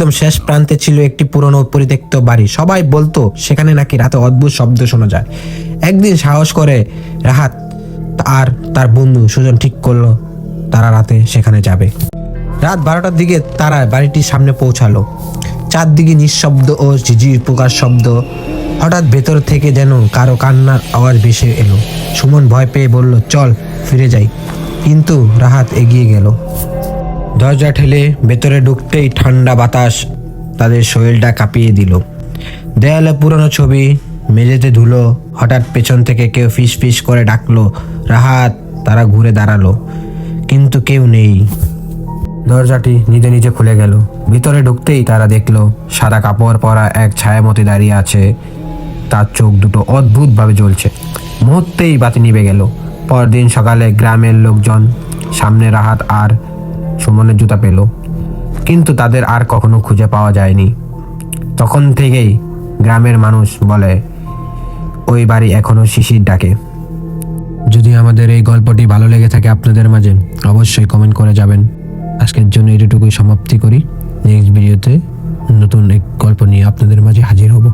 একদম শেষ প্রান্তে ছিল একটি পুরনো পরিত্যক্ত বাড়ি। সবাই বলতো সেখানে নাকি রাতে অদ্ভুত শব্দ শোনা যায়। একদিন সাহস করে রাহাত আর তার বন্ধু সুজন ঠিক করলো তারা রাতে সেখানে যাবে। রাত 12টার দিকে তারা বাড়িটির সামনে পৌঁছালো। চারদিকে নিঃশব্দ ও ঝিঝির পোকার শব্দ। হঠাৎ ভেতর থেকে যেন কারো কান্নার আওয়াজ ভেসে এলো। সুমন ভয় পেয়ে বলল, চল ফিরে যাই। কিন্তু রাহাত এগিয়ে গেল। দরজা ঠেলে ভেতরে ঢুকতেই ঠান্ডা বাতাস তাদের শরীরটা কাঁপিয়ে দিল। দেয়ালে পুরনো ছবি, মেঝেতে ধুলো। হঠাৎ পেছন থেকে কেউ ফিস ফিস করে ডাকলো, রাহাত। তারা ঘুরে দাঁড়ালো, কিন্তু কেউ নেই। দরজাটি নিজে নিজে খুলে গেল। ভিতরে ঢুকতেই তারা দেখলো সাদা কাপড় পরা এক ছায়ামতি দাঁড়িয়ে আছে। তার চোখ দুটো অদ্ভুতভাবে জ্বলছে। মুহূর্তেই বাতি নিভে গেল। পরদিন সকালে গ্রামের লোকজন সামনে রাহাত আর সুমনের জুতা পেল, কিন্তু তাদের আর কখনো খুঁজে পাওয়া যায়নি। তখন থেকেই গ্রামের মানুষ বলে ওই বাড়ি এখনো শিশির ডাকে। যদি আমাদের এই গল্পটি ভালো লেগে থাকে আপনাদের মাঝে, অবশ্যই কমেন্ট করে যাবেন। আজকের জন্য এটুকুই সমাপ্তি করি। নেক্সট ভিডিওতে নতুন এক গল্প নিয়ে আপনাদের মাঝে হাজির হব।